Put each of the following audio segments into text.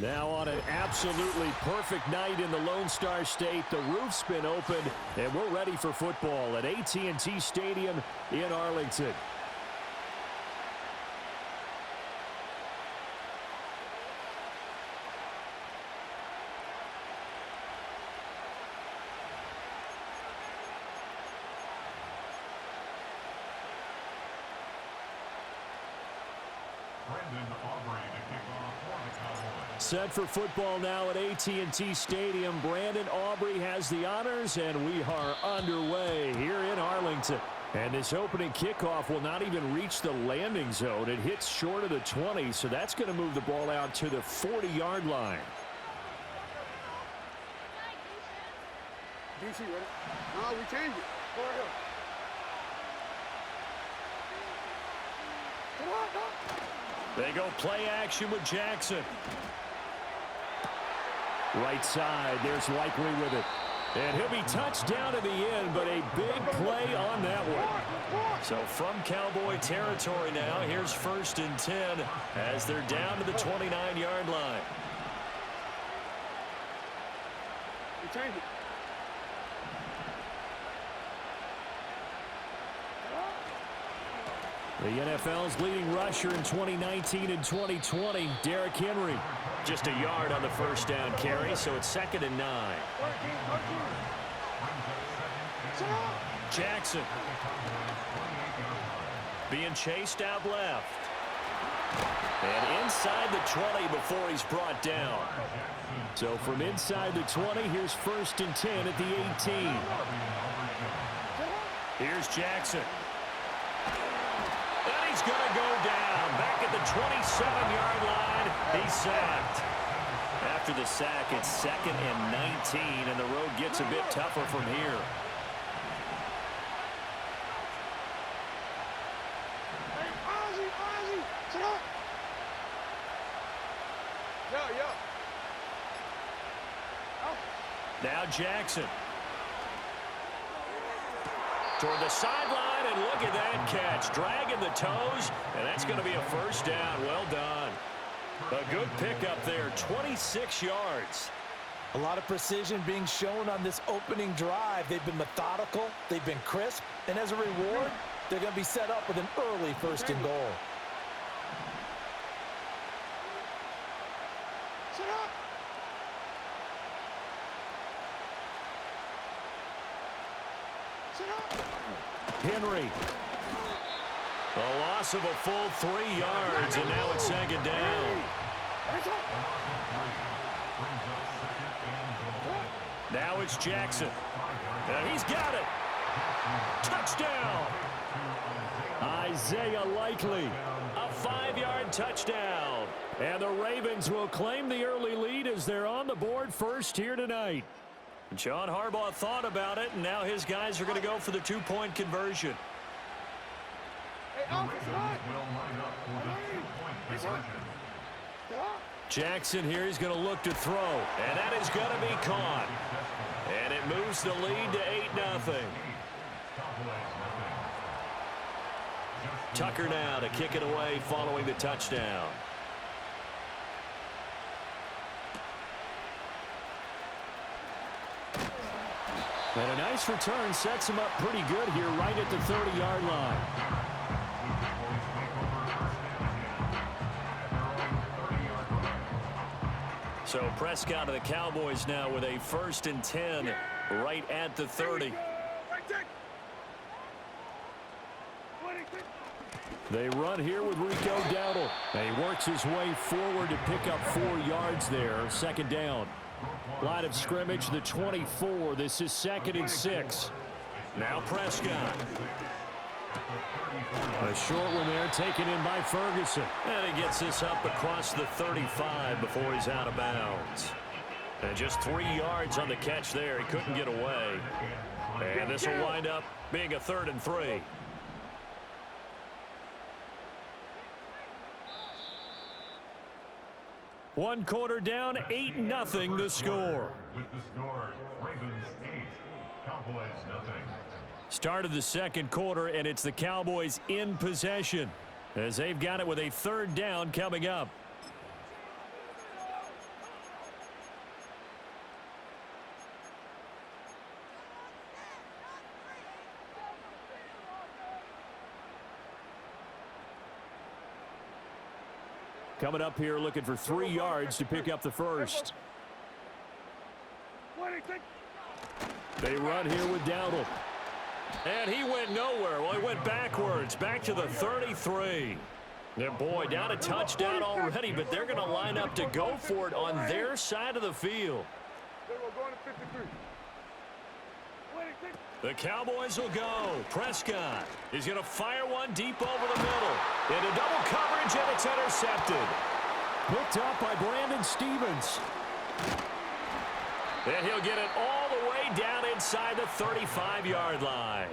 Now on an absolutely perfect night in the Lone Star State, the roof's been opened, and we're ready for football at AT&T Stadium in Arlington. Set for football now at AT&T Stadium. Brandon Aubrey has the honors, and we are underway here in Arlington. And this opening kickoff will not even reach the landing zone. It hits short of the 20, so that's going to move the ball out to the 40-yard line. DC, ready? No, we changed it. Go right here. They go play action with Jackson. Right side, there's Likely with it. And he'll be touched down at the end, but a big play on that one. So from Cowboy territory now, here's 1st and 10 as they're down to the 29-yard line. We changed it. The NFL's leading rusher in 2019 and 2020, Derrick Henry. Just a yard on the first down carry, so it's 2nd and 9. Jackson being chased out left. And inside the 20 before he's brought down. So from inside the 20, here's 1st and 10 at the 18. Here's Jackson. And he's going to go down. Back at the 27-yard line. He's sacked. After the sack, it's 2nd and 19, and the road gets a bit tougher from here. Hey, Ozzie, sit up. Yo. Now Jackson. Toward the sideline, and look at that catch. Dragging the toes, and that's going to be a first down. Well done. A good pickup there, 26 yards. A lot of precision being shown on this opening drive. They've been methodical, they've been crisp, and as a reward, they're going to be set up with an early 1st and goal. Sit up. Henry. A loss of a full 3 yards, and now it's 2nd down. Now it's Jackson. And he's got it. Touchdown. Isaiah Likely. A 5-yard touchdown. And the Ravens will claim the early lead as they're on the board first here tonight. John Harbaugh thought about it, and now his guys are going to go for the 2-point conversion. Jackson here is going to look to throw, and that is going to be caught. And it moves the lead to 8-0. Tucker now to kick it away following the touchdown. And a nice return sets him up pretty good here right at the 30-yard line. So Prescott of the Cowboys now with a 1st and 10 right at the 30. They run here with Rico Dowdle. And he works his way forward to pick up 4 yards there. 2nd down. Line of scrimmage, the 24. This is 2nd and 6. Now Prescott. A short one there taken in by Ferguson. And he gets this up across the 35 before he's out of bounds. And just 3 yards on the catch there. He couldn't get away. And this will wind up being a 3rd and 3. One quarter down, 8-0 the score. With the score, Ravens 8, Cowboys 0. Start of the 2nd quarter, and it's the Cowboys in possession as they've got it with a 3rd down coming up. Coming up here looking for 3 yards to pick up the first. They run here with Dowdle. And he went nowhere. Well, he went backwards, back to the 33. Yeah, boy, down a touchdown already, but they're going to line up to go for it on their side of the field. The Cowboys will go. Prescott is going to fire one deep over the middle. Into double coverage, and it's intercepted. Picked up by Brandon Stevens. And he'll get it all the way down inside the 35-yard line.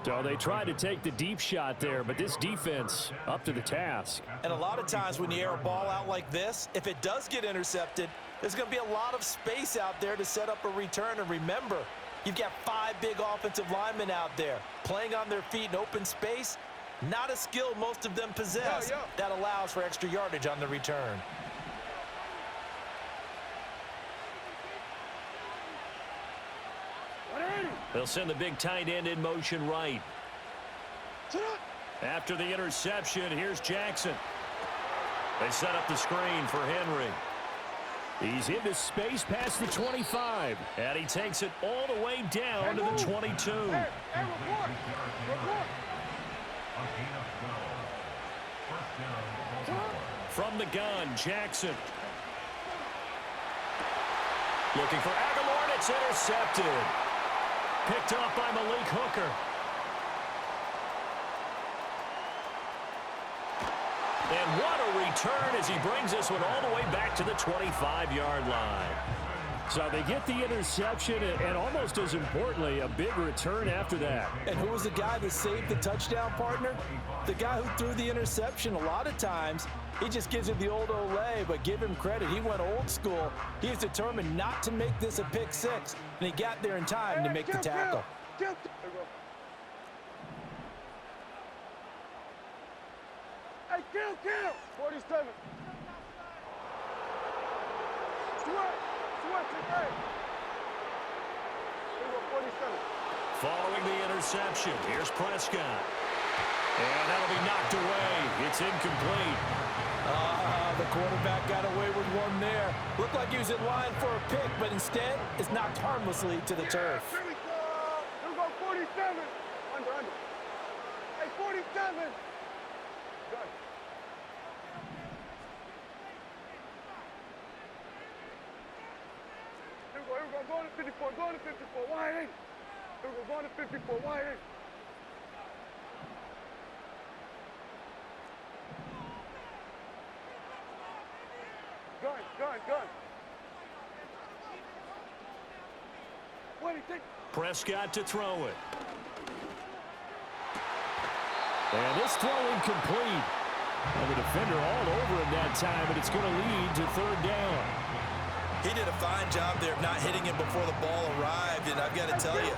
So they tried to take the deep shot there, but this defense up to the task. And a lot of times when you air a ball out like this, if it does get intercepted, there's going to be a lot of space out there to set up a return. And remember, you've got 5 big offensive linemen out there playing on their feet in open space. Not a skill most of them possess that allows for extra yardage on the return. They'll send the big tight end in motion right. After the interception, here's Jackson. They set up the screen for Henry. He's into space past the 25. And he takes it all the way down to the 22. From the gun, Jackson. Looking for Aguilar, and it's intercepted. Picked up by Malik Hooker. And what a return as he brings this one all the way back to the 25-yard line. So they get the interception and almost as importantly, a big return after that. And who was the guy that saved the touchdown, partner? The guy who threw the interception. A lot of times, he just gives him the old Olay, but give him credit. He went old school. He was determined not to make this a pick six, and he got there in time to make the tackle. Hey, kill! 47. Following the interception, here's Prescott. And that'll be knocked away. It's incomplete. The quarterback got away with one there. Looked like he was in line for a pick, but instead is knocked harmlessly to the turf. Here we go, 47. Under. Hey, 47. Good. Here we go, going to 54, wide in. Here we go, going to 54, wide in. Gun. Prescott to throw it. And this throw incomplete. And the defender all over him that time, but it's going to lead to third down. He did a fine job there of not hitting him before the ball arrived, and I've got to tell you,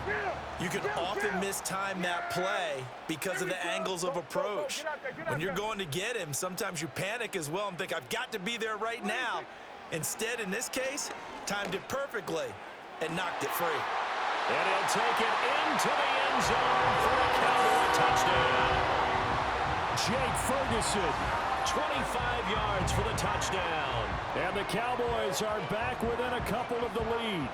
you can often mistime that play because of the angles of approach. When you're going to get him, sometimes you panic as well and think, I've got to be there right now. Instead, in this case, timed it perfectly and knocked it free. And he'll take it into the end zone for a Cowboy touchdown. Jake Ferguson, 25 yards for the touchdown. And the Cowboys are back within a couple of the lead.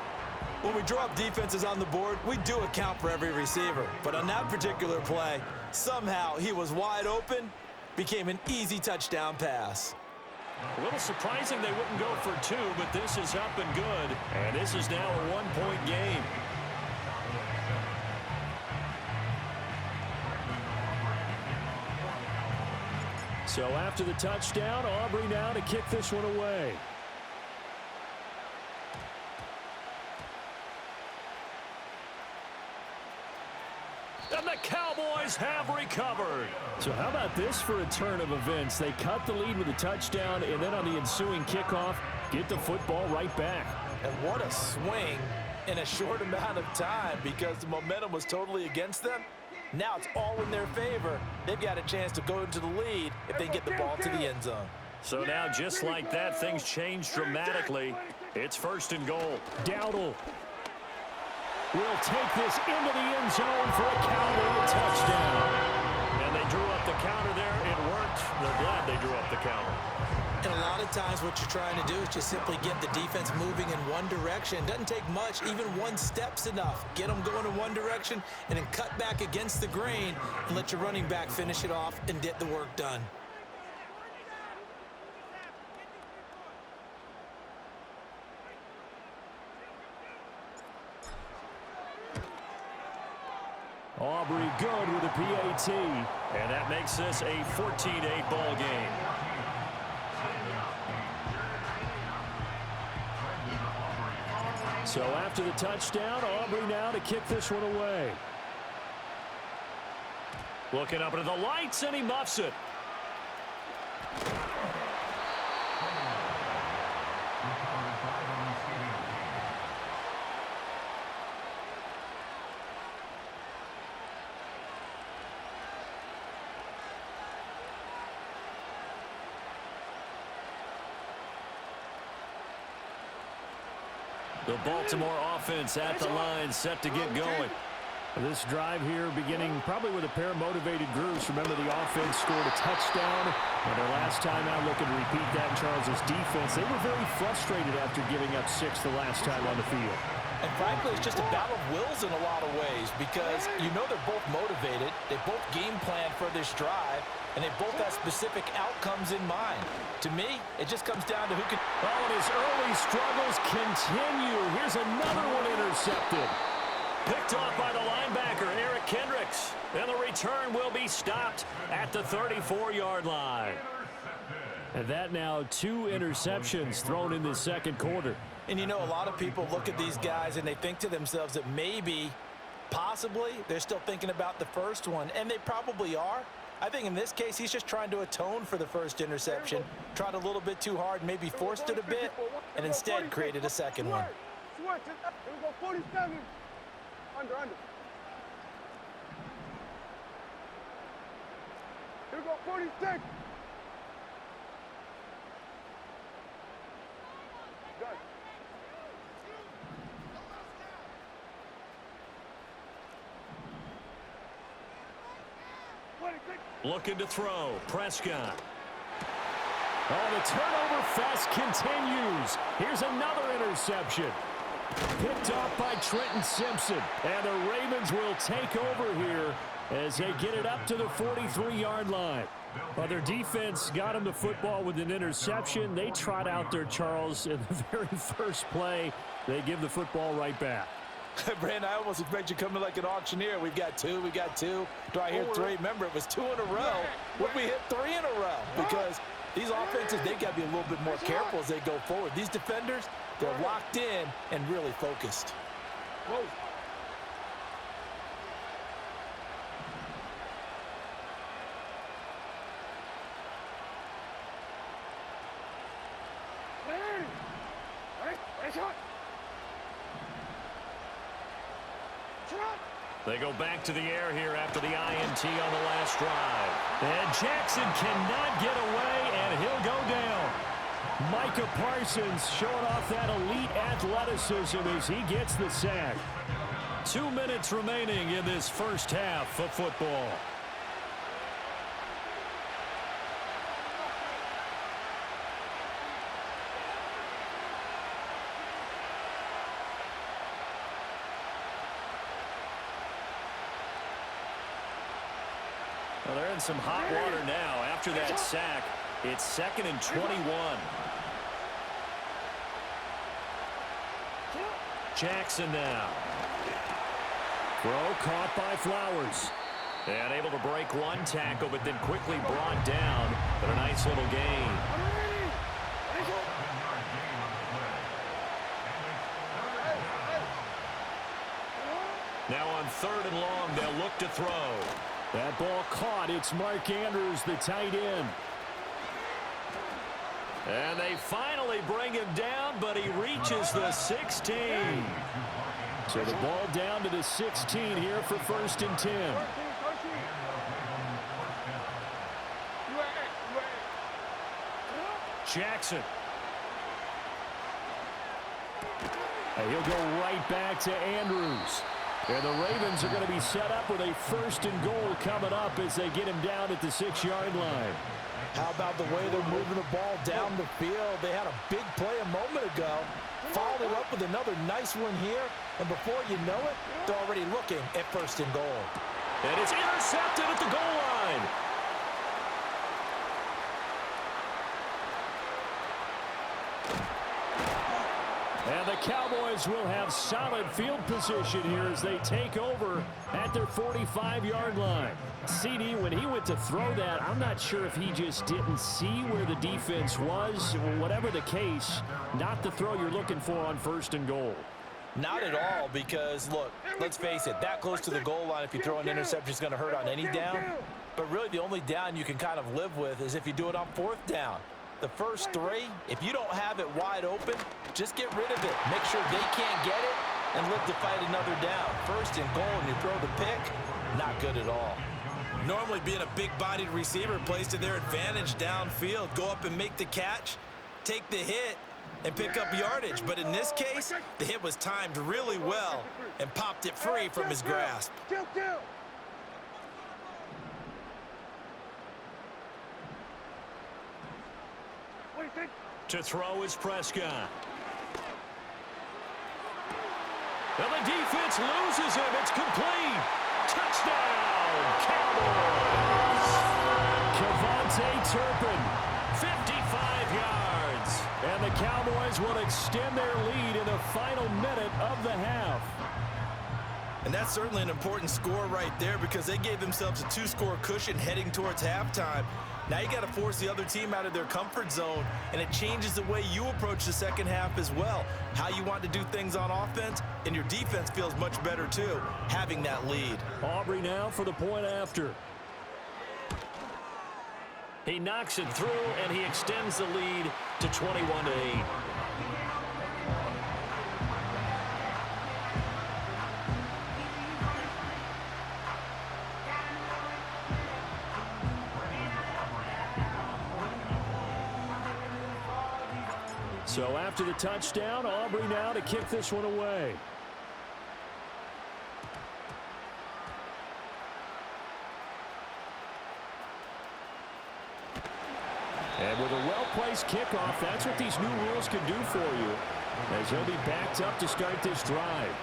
When we draw up defenses on the board, we do account for every receiver. But on that particular play, somehow he was wide open, became an easy touchdown pass. A little surprising they wouldn't go for 2, but this is up and good. And this is now a 1-point game. So after the touchdown, Aubrey now to kick this one away. And the Cowboys have recovered. So how about this for a turn of events? They cut the lead with a touchdown, and then on the ensuing kickoff, get the football right back. And what a swing in a short amount of time, because the momentum was totally against them. Now it's all in their favor. They've got a chance to go into the lead if they get the ball to the end zone. So now, just like that, things change dramatically. It's first and goal. Dowdle will take this into the end zone for a Cowboy touchdown. And they drew up the counter there. It worked. They're glad they drew up the counter. lot of times what you're trying to do is just simply get the defense moving in one direction. Doesn't take much. Even one step's enough. Get them going in one direction and then cut back against the grain and let your running back finish it off and get the work done. Aubrey good with a PAT, and that makes this a 14-8 ball game. So after the touchdown, Aubrey now to kick this one away. Looking up into the lights, and he muffs it. The Baltimore offense at the line, set to get going. This drive here beginning probably with a pair of motivated groups. Remember, the offense scored a touchdown, and their last time out looking to repeat that in Charles' defense. They were very frustrated after giving up 6 the last time on the field. And frankly, it's just a battle of wills in a lot of ways because you know they're both motivated. They both game plan for this drive, and they both have specific outcomes in mind. To me, it just comes down to who can... Oh, and his early struggles continue. Here's another one intercepted. Picked off by the linebacker, Eric Kendricks. And the return will be stopped at the 34-yard line. And that now 2 interceptions thrown in the second quarter. And you know, a lot of people look at these guys and they think to themselves that maybe, possibly, they're still thinking about the first one. And they probably are. I think in this case, he's just trying to atone for the first interception. Tried a little bit too hard, maybe forced it a bit, and instead created a second one. Switch. Here we go, 47. Under. Here we go, 46. Good. Looking to throw. Prescott. Oh, the turnover fest continues. Here's another interception. Picked off by Trenton Simpson. And the Ravens will take over here as they get it up to the 43-yard line. Well, their defense got them the football with an interception. They trot out there, Charles, in the very first play. They give the football right back. Brandon, I almost expect you coming like an auctioneer. We've got 2. Do I hear 3? Remember, it was 2 in a row. Would we hit 3 in a row? Because these offenses, they got to be a little bit more careful as they go forward. These defenders, they're locked in and really focused. Whoa. They go back to the air here after the INT on the last drive. And Jackson cannot get away, and he'll go down. Micah Parsons showing off that elite athleticism as he gets the sack. 2 minutes remaining in this first half of football. Well, they're in some hot water now after that sack. It's 2nd and 21. Jackson now. Throw caught by Flowers. And able to break one tackle, but then quickly brought down. But a nice little gain. Now on 3rd and long, they'll look to throw. That ball caught. It's Mark Andrews, the tight end. And they finally bring him down, but he reaches the 16. So the ball down to the 16 here for 1st and 10. Jackson. And he'll go right back to Andrews. And the Ravens are going to be set up with a 1st and goal coming up as they get him down at the 6-yard line. How about the way they're moving the ball down the field? They had a big play a moment ago. Followed it up with another nice one here. And before you know it, they're already looking at 1st and goal. And it's intercepted at the goal line. And the Cowboys will have solid field position here as they take over at their 45-yard line. CD, when he went to throw that, I'm not sure if he just didn't see where the defense was. Whatever the case, not the throw you're looking for on 1st and goal. Not at all, because, look, let's face it, that close to the goal line, if you throw an interception, is going to hurt on any down. But really, the only down you can kind of live with is if you do it on 4th down. The first 3, if you don't have it wide open, just get rid of it. Make sure they can't get it and live to fight another down. 1st and goal, and you throw the pick, not good at all. Normally, being a big-bodied receiver plays to their advantage downfield. Go up and make the catch, take the hit, and pick up yardage. But in this case, the hit was timed really well and popped it free from his grasp. To throw is Prescott. And the defense loses him. It's complete. Touchdown, Cowboys. Kevontae Turpin, 55 yards. And the Cowboys will extend their lead in the final minute of the half. And that's certainly an important score right there because they gave themselves a 2-score cushion heading towards halftime. Now you got to force the other team out of their comfort zone, and it changes the way you approach the second half as well. How you want to do things on offense, and your defense feels much better too, having that lead. Aubrey now for the point after. He knocks it through, and he extends the lead to 21-8. So after the touchdown, Aubrey now to kick this one away. And with a well-placed kickoff, that's what these new rules can do for you, as he'll be backed up to start this drive.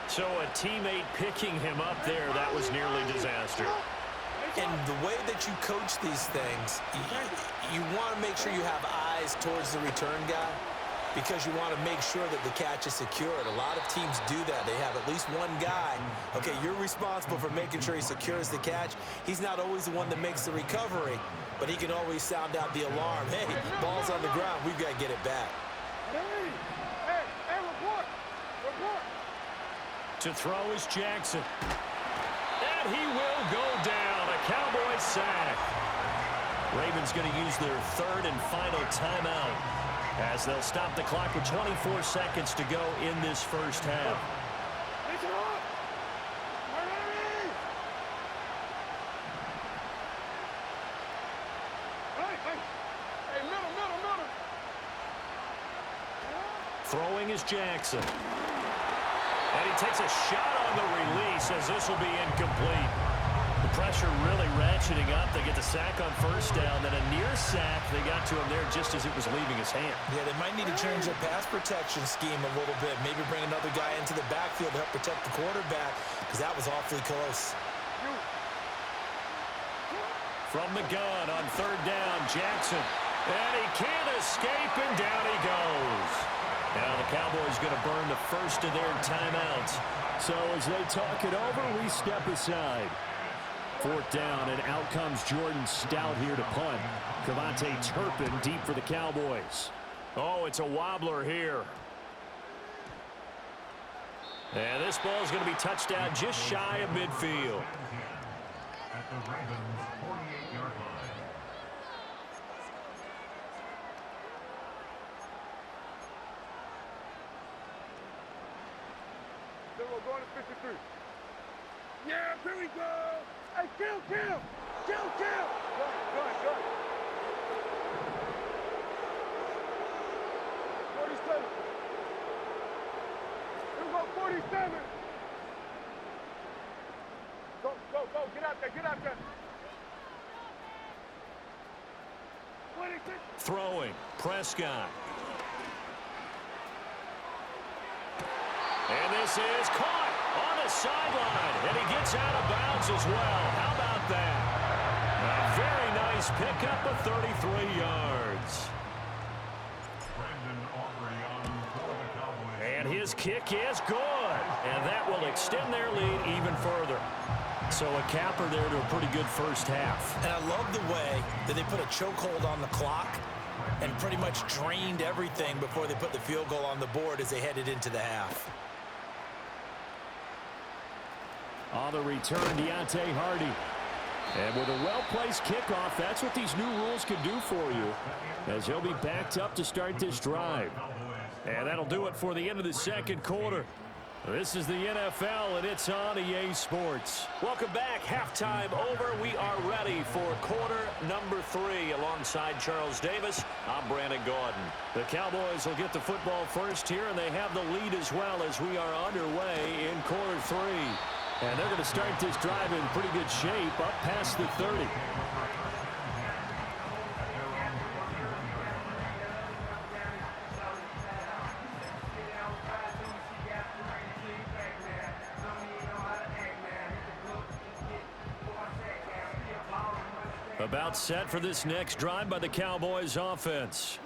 So a teammate picking him up there, that was nearly disaster. And the way that you coach these things, you want to make sure you have eyes towards the return guy because you want to make sure that the catch is secured. A lot of teams do that. They have at least one guy. Okay, you're responsible for making sure he secures the catch. He's not always the one that makes the recovery, but he can always sound out the alarm. Hey, ball's on the ground. We've got to get it back. Hey, report. To throw is Jackson. And he will go down. A Cowboys sack. Ravens going to use their 3rd and final timeout as they'll stop the clock with 24 seconds to go in this first half. Middle. Throwing is Jackson. And he takes a shot on the release as this will be incomplete. The pressure really ratcheting up. They get the sack on 1st down, then a near sack. They got to him there just as it was leaving his hand. Yeah, they might need to change their pass protection scheme a little bit. Maybe bring another guy into the backfield to help protect the quarterback because that was awfully close. From the gun on 3rd down, Jackson. And he can't escape, and down he goes. Now the Cowboys going to burn the first of their timeouts. So as they talk it over, we step aside. 4th down, and out comes Jordan Stout here to punt. Kevontae Turpin deep for the Cowboys. Oh, it's a wobbler here. And this ball is going to be touched down just shy of midfield. At the Ravens' 48-yard line. Then we're going to 53. Yeah, here we go. Hey, kill. Good. 47. Here we go, 47. go. Get out there. Get out there. 26. Throwing. Prescott. And this is caught on the sideline. And he gets out of bounds as well. How about that? A very nice pickup of 33 yards. And his kick is good. And that will extend their lead even further. So a capper there to a pretty good first half. And I love the way that they put a chokehold on the clock and pretty much drained everything before they put the field goal on the board as they headed into the half. On the return, Deontay Hardy. And with a well-placed kickoff, that's what these new rules can do for you, as he'll be backed up to start this drive. And that'll do it for the end of the second quarter. This is the NFL, and it's on EA Sports. Welcome back. Halftime over. We are ready for quarter number 3. Alongside Charles Davis, I'm Brandon Gordon. The Cowboys will get the football first here, and they have the lead as well as we are underway in quarter 3. And they're going to start this drive in pretty good shape up past the 30. About set for this next drive by the Cowboys offense.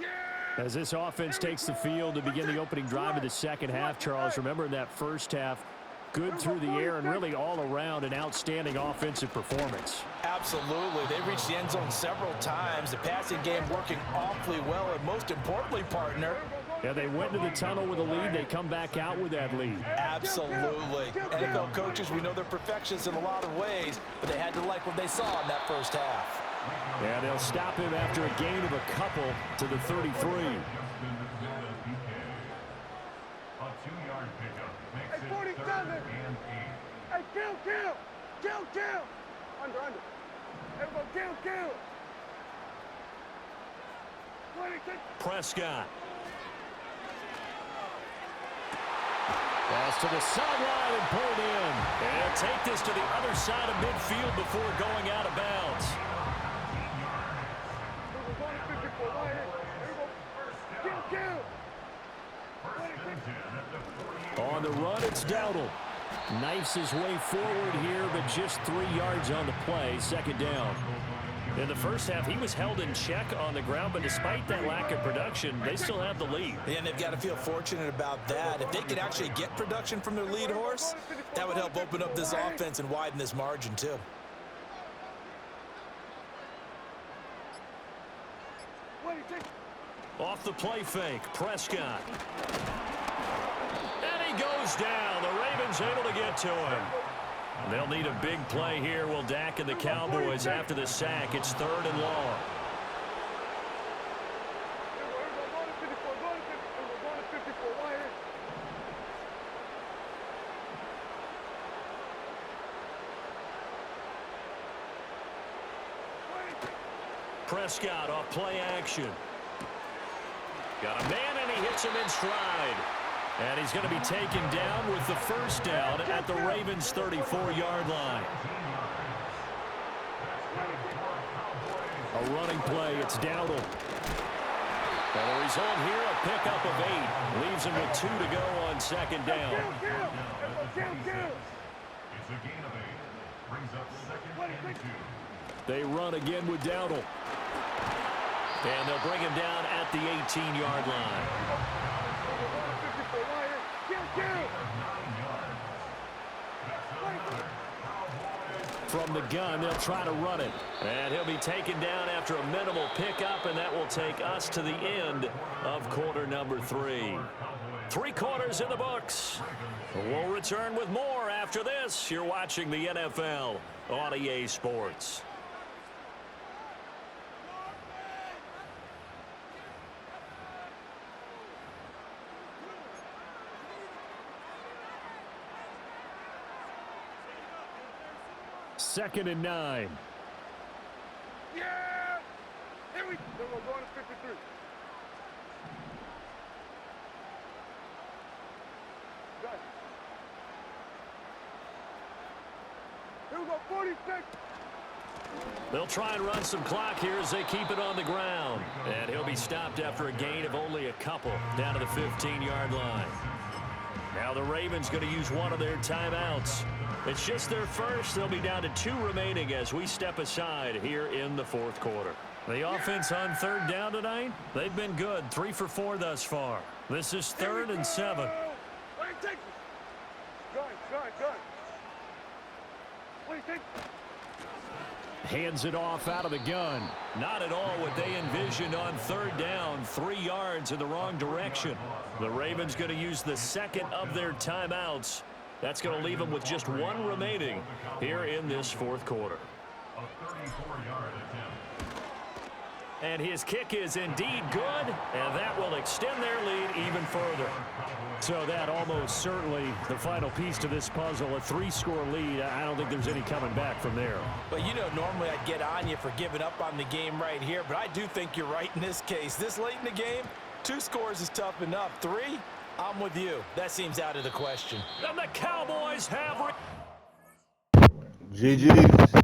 As this offense takes the field to begin the opening drive of the second half, Charles, remember in that first half, good through the air and really all around an outstanding offensive performance. Absolutely. They reached the end zone several times. The passing game working awfully well, and most importantly, partner, yeah, they went to the tunnel with a lead. They come back out with that lead. Absolutely. NFL coaches, we know they're perfectionists in a lot of ways, but they had to like what they saw in that first half. Yeah, they'll stop him after a gain of a couple to the 33. A 2-yard pickup makes Hey, it 47. 3rd and 8. Hey, kill. Under. There we go, kill. 26. Prescott. Pass to the sideline and pulled in. And take this to the other side of midfield before going out of bounds. On the run, it's Dowdle. Knifes his way forward here, but just 3 yards on the play, second down. In the first half, he was held in check on the ground, but despite that lack of production, they still have the lead. And they've got to feel fortunate about that. If they could actually get production from their lead horse, that would help open up this offense and widen this margin too. Off the play fake, Prescott. And he goes down. The Ravens able to get to him. They'll need a big play here. Will Dak and the Cowboys after the sack. It's 3rd and long. Prescott off play action. Got a man, and he hits him in stride. And he's going to be taken down with the first down at the Ravens' 34-yard line. A running play. It's Dowdle. And the result here, a pickup of 8. Leaves him with 2 to go on second down. It's a gain of 8. Brings up 2nd and 2. They run again with Dowdle. And they'll bring him down at the 18-yard line. From the gun, they'll try to run it. And he'll be taken down after a minimal pickup, and that will take us to the end of quarter number 3. 3 quarters in the books. We'll return with more after this. You're watching the NFL on EA Sports. Second and 9. Yeah! Here we go. We're going to 53. Good. Here we go 46. They'll try and run some clock here as they keep it on the ground. And he'll be stopped after a gain of only a couple down to the 15-yard line. Now the Ravens going to use one of their timeouts. It's just their first. They'll be down to 2 remaining as we step aside here in the fourth quarter. The offense on third down tonight, they've been good. 3 for 4 thus far. This is 3rd and 7. Hands it off out of the gun. Not at all what they envisioned on third down. 3 yards in the wrong direction. The Ravens going to use the second of their timeouts. That's going to leave them with just 1 remaining here in this fourth quarter. A 34-yard attempt. And his kick is indeed good, and that will extend their lead even further. So that almost certainly the final piece to this puzzle, a 3-score lead. I don't think there's any coming back from there. Well, you know, normally I'd get on you for giving up on the game right here, but I do think you're right in this case. This late in the game, 2 scores is tough enough. 3, I'm with you. That seems out of the question. And the Cowboys have... GG's.